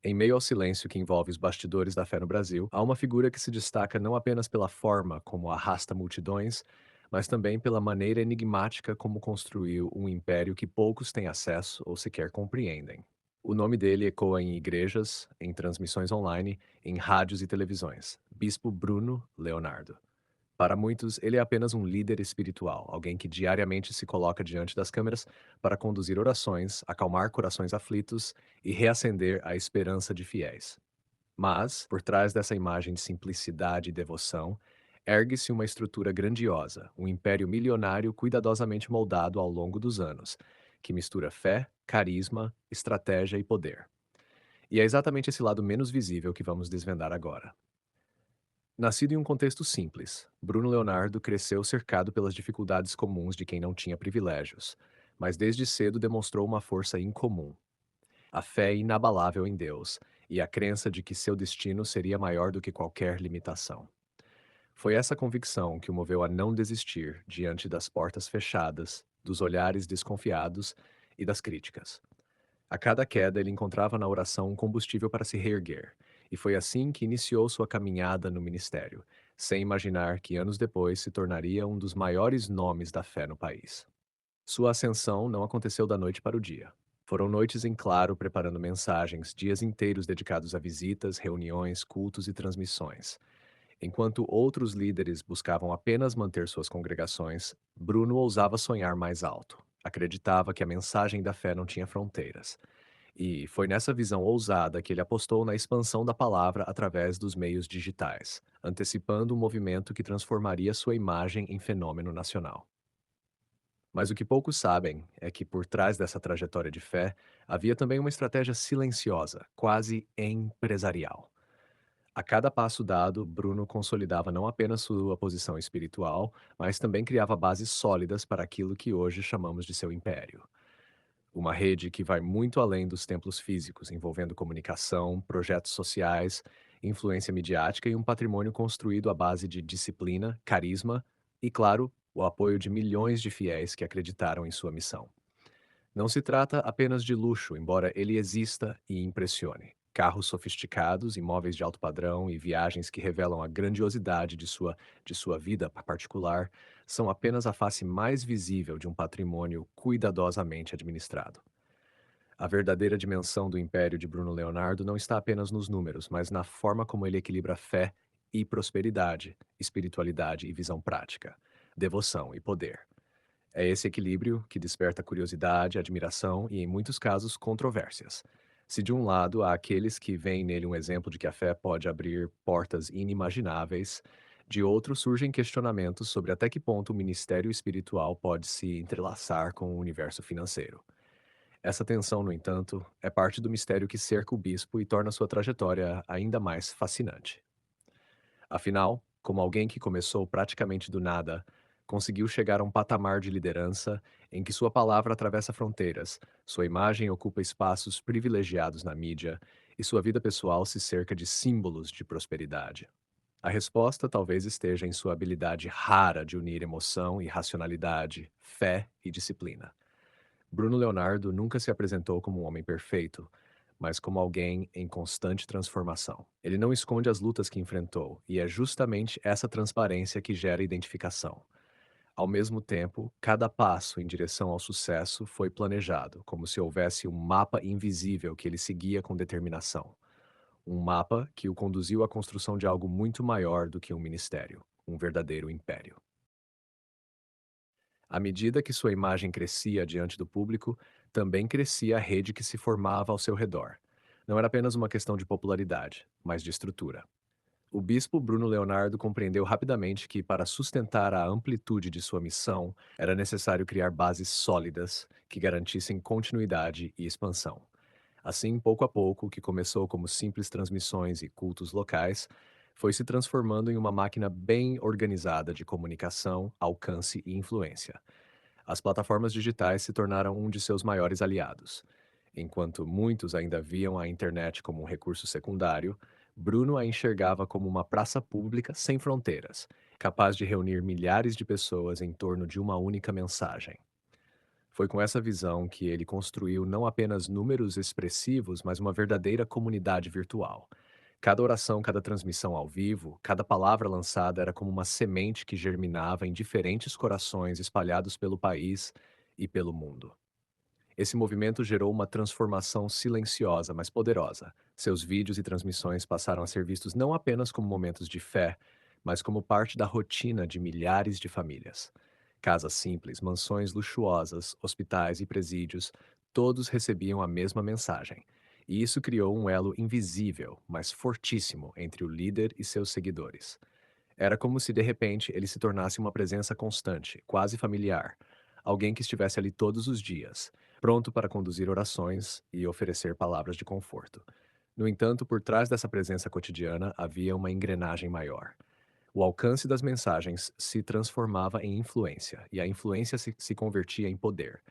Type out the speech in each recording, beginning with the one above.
Em meio ao silêncio que envolve os bastidores da fé no Brasil, há uma figura que se destaca não apenas pela forma como arrasta multidões, mas também pela maneira enigmática como construiu um império que poucos têm acesso ou sequer compreendem. O nome dele ecoa em igrejas, em transmissões online, em rádios e televisões. Bispo Bruno Leonardo. Para muitos, ele é apenas um líder espiritual, alguém que diariamente se coloca diante das câmeras para conduzir orações, acalmar corações aflitos e reacender a esperança de fiéis. Mas, por trás dessa imagem de simplicidade e devoção, ergue-se uma estrutura grandiosa, um império milionário cuidadosamente moldado ao longo dos anos, que mistura fé, carisma, estratégia e poder. E é exatamente esse lado menos visível que vamos desvendar agora. Nascido em um contexto simples, Bruno Leonardo cresceu cercado pelas dificuldades comuns de quem não tinha privilégios, mas desde cedo demonstrou uma força incomum, a fé inabalável em Deus e a crença de que seu destino seria maior do que qualquer limitação. Foi essa convicção que o moveu a não desistir diante das portas fechadas, dos olhares desconfiados e das críticas. A cada queda, ele encontrava na oração um combustível para se reerguer, e foi assim que iniciou sua caminhada no ministério, sem imaginar que anos depois se tornaria um dos maiores nomes da fé no país. Sua ascensão não aconteceu da noite para o dia. Foram noites em claro preparando mensagens, dias inteiros dedicados a visitas, reuniões, cultos e transmissões. Enquanto outros líderes buscavam apenas manter suas congregações, Bruno ousava sonhar mais alto. Acreditava que a mensagem da fé não tinha fronteiras. E foi nessa visão ousada que ele apostou na expansão da palavra através dos meios digitais, antecipando um movimento que transformaria sua imagem em fenômeno nacional. Mas o que poucos sabem é que por trás dessa trajetória de fé havia também uma estratégia silenciosa, quase empresarial. A cada passo dado, Bruno consolidava não apenas sua posição espiritual, mas também criava bases sólidas para aquilo que hoje chamamos de seu império. Uma rede que vai muito além dos templos físicos, envolvendo comunicação, projetos sociais, influência midiática e um patrimônio construído à base de disciplina, carisma e, claro, o apoio de milhões de fiéis que acreditaram em sua missão. Não se trata apenas de luxo, embora ele exista e impressione. Carros sofisticados, imóveis de alto padrão e viagens que revelam a grandiosidade de sua vida particular são apenas a face mais visível de um patrimônio cuidadosamente administrado. A verdadeira dimensão do império de Bruno Leonardo não está apenas nos números, mas na forma como ele equilibra fé e prosperidade, espiritualidade e visão prática, devoção e poder. É esse equilíbrio que desperta curiosidade, admiração e, em muitos casos, controvérsias. Se de um lado há aqueles que veem nele um exemplo de que a fé pode abrir portas inimagináveis, de outro surgem questionamentos sobre até que ponto o ministério espiritual pode se entrelaçar com o universo financeiro. Essa tensão, no entanto, é parte do mistério que cerca o bispo e torna sua trajetória ainda mais fascinante. Afinal, como alguém que começou praticamente do nada, conseguiu chegar a um patamar de liderança em que sua palavra atravessa fronteiras, sua imagem ocupa espaços privilegiados na mídia e sua vida pessoal se cerca de símbolos de prosperidade. A resposta talvez esteja em sua habilidade rara de unir emoção e racionalidade, fé e disciplina. Bruno Leonardo nunca se apresentou como um homem perfeito, mas como alguém em constante transformação. Ele não esconde as lutas que enfrentou, e é justamente essa transparência que gera identificação. Ao mesmo tempo, cada passo em direção ao sucesso foi planejado, como se houvesse um mapa invisível que ele seguia com determinação. Um mapa que o conduziu à construção de algo muito maior do que um ministério, um verdadeiro império. À medida que sua imagem crescia diante do público, também crescia a rede que se formava ao seu redor. Não era apenas uma questão de popularidade, mas de estrutura. O bispo Bruno Leonardo compreendeu rapidamente que, para sustentar a amplitude de sua missão, era necessário criar bases sólidas que garantissem continuidade e expansão. Assim, pouco a pouco, o que começou como simples transmissões e cultos locais, foi se transformando em uma máquina bem organizada de comunicação, alcance e influência. As plataformas digitais se tornaram um de seus maiores aliados. Enquanto muitos ainda viam a internet como um recurso secundário, Bruno a enxergava como uma praça pública sem fronteiras, capaz de reunir milhares de pessoas em torno de uma única mensagem. Foi com essa visão que ele construiu não apenas números expressivos, mas uma verdadeira comunidade virtual. Cada oração, cada transmissão ao vivo, cada palavra lançada era como uma semente que germinava em diferentes corações espalhados pelo país e pelo mundo. Esse movimento gerou uma transformação silenciosa, mas poderosa. Seus vídeos e transmissões passaram a ser vistos não apenas como momentos de fé, mas como parte da rotina de milhares de famílias. Casas simples, mansões luxuosas, hospitais e presídios, todos recebiam a mesma mensagem. E isso criou um elo invisível, mas fortíssimo entre o líder e seus seguidores. Era como se de repente ele se tornasse uma presença constante, quase familiar, alguém que estivesse ali todos os dias, pronto para conduzir orações e oferecer palavras de conforto. No entanto, por trás dessa presença cotidiana havia uma engrenagem maior. O alcance das mensagens se transformava em influência, e a influência se convertia em poder.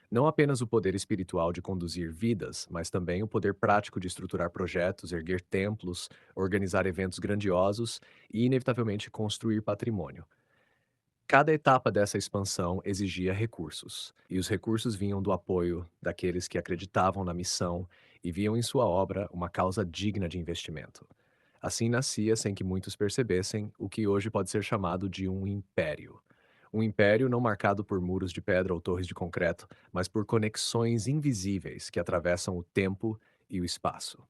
Não apenas o poder espiritual de conduzir vidas, mas também o poder prático de estruturar projetos, erguer templos, organizar eventos grandiosos e, inevitavelmente, construir patrimônio. Cada etapa dessa expansão exigia recursos, e os recursos vinham do apoio daqueles que acreditavam na missão e viam em sua obra uma causa digna de investimento. Assim nascia, sem que muitos percebessem, o que hoje pode ser chamado de um império. Um império não marcado por muros de pedra ou torres de concreto, mas por conexões invisíveis que atravessam o tempo e o espaço.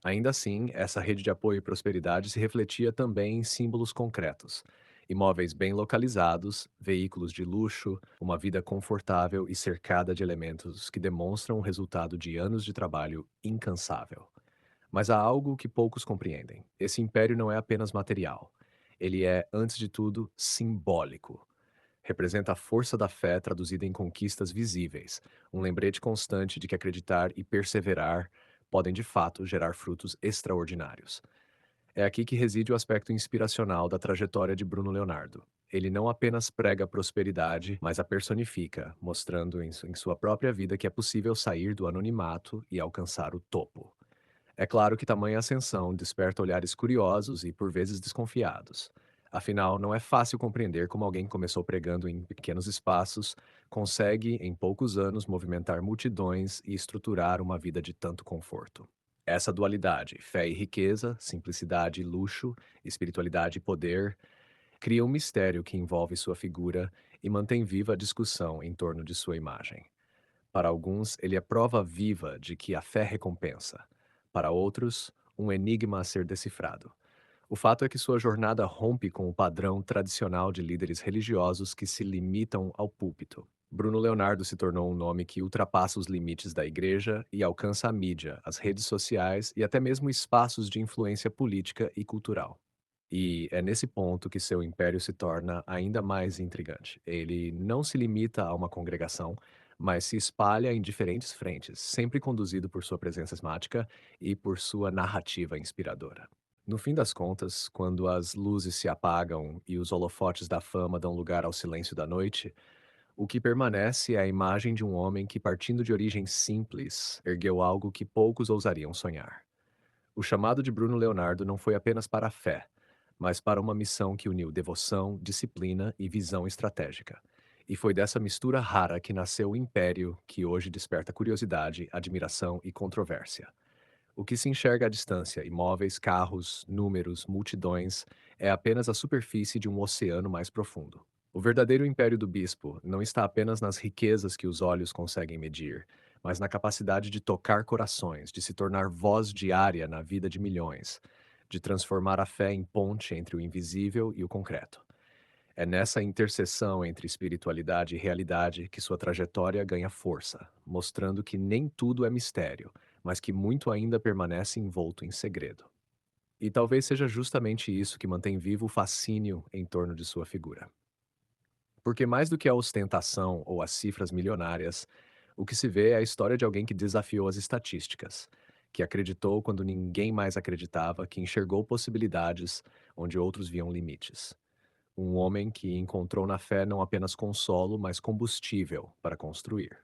Ainda assim, essa rede de apoio e prosperidade se refletia também em símbolos concretos. Imóveis bem localizados, veículos de luxo, uma vida confortável e cercada de elementos que demonstram o resultado de anos de trabalho incansável. Mas há algo que poucos compreendem. Esse império não é apenas material. Ele é, antes de tudo, simbólico. Representa a força da fé traduzida em conquistas visíveis, um lembrete constante de que acreditar e perseverar podem de fato gerar frutos extraordinários. É aqui que reside o aspecto inspiracional da trajetória de Bruno Leonardo. Ele não apenas prega a prosperidade, mas a personifica, mostrando em sua própria vida que é possível sair do anonimato e alcançar o topo. É claro que tamanha ascensão desperta olhares curiosos e, por vezes, desconfiados. Afinal, não é fácil compreender como alguém que começou pregando em pequenos espaços consegue, em poucos anos, movimentar multidões e estruturar uma vida de tanto conforto. Essa dualidade, fé e riqueza, simplicidade e luxo, espiritualidade e poder, cria um mistério que envolve sua figura e mantém viva a discussão em torno de sua imagem. Para alguns, ele é prova viva de que a fé recompensa. Para outros, um enigma a ser decifrado. O fato é que sua jornada rompe com o padrão tradicional de líderes religiosos que se limitam ao púlpito. Bruno Leonardo se tornou um nome que ultrapassa os limites da igreja e alcança a mídia, as redes sociais e até mesmo espaços de influência política e cultural. E é nesse ponto que seu império se torna ainda mais intrigante. Ele não se limita a uma congregação, mas se espalha em diferentes frentes, sempre conduzido por sua presença esmática e por sua narrativa inspiradora. No fim das contas, quando as luzes se apagam e os holofotes da fama dão lugar ao silêncio da noite, o que permanece é a imagem de um homem que, partindo de origens simples, ergueu algo que poucos ousariam sonhar. O chamado de Bruno Leonardo não foi apenas para a fé, mas para uma missão que uniu devoção, disciplina e visão estratégica. E foi dessa mistura rara que nasceu o império que hoje desperta curiosidade, admiração e controvérsia. O que se enxerga à distância, imóveis, carros, números, multidões, é apenas a superfície de um oceano mais profundo. O verdadeiro império do bispo não está apenas nas riquezas que os olhos conseguem medir, mas na capacidade de tocar corações, de se tornar voz diária na vida de milhões, de transformar a fé em ponte entre o invisível e o concreto. É nessa interseção entre espiritualidade e realidade que sua trajetória ganha força, mostrando que nem tudo é mistério, mas que muito ainda permanece envolto em segredo. E talvez seja justamente isso que mantém vivo o fascínio em torno de sua figura. Porque mais do que a ostentação ou as cifras milionárias, o que se vê é a história de alguém que desafiou as estatísticas, que acreditou quando ninguém mais acreditava, que enxergou possibilidades onde outros viam limites. Um homem que encontrou na fé não apenas consolo, mas combustível para construir.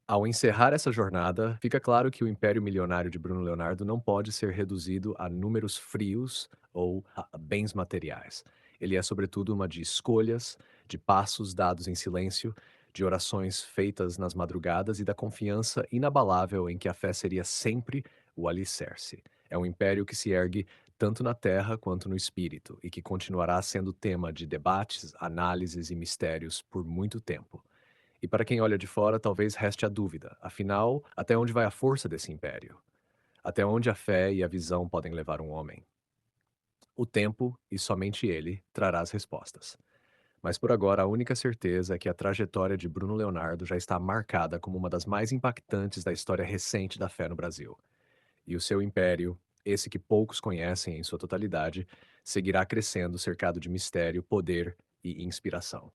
Ao encerrar essa jornada, fica claro que o império milionário de Bruno Leonardo não pode ser reduzido a números frios ou a bens materiais. Ele é, sobretudo, uma de escolhas, de passos dados em silêncio, de orações feitas nas madrugadas e da confiança inabalável em que a fé seria sempre o alicerce. É um império que se ergue tanto na terra quanto no espírito e que continuará sendo tema de debates, análises e mistérios por muito tempo. E para quem olha de fora, talvez reste a dúvida: afinal, até onde vai a força desse império? Até onde a fé e a visão podem levar um homem? O tempo, e somente ele, trará as respostas. Mas por agora, a única certeza é que a trajetória de Bruno Leonardo já está marcada como uma das mais impactantes da história recente da fé no Brasil. E o seu império, esse que poucos conhecem em sua totalidade, seguirá crescendo cercado de mistério, poder e inspiração.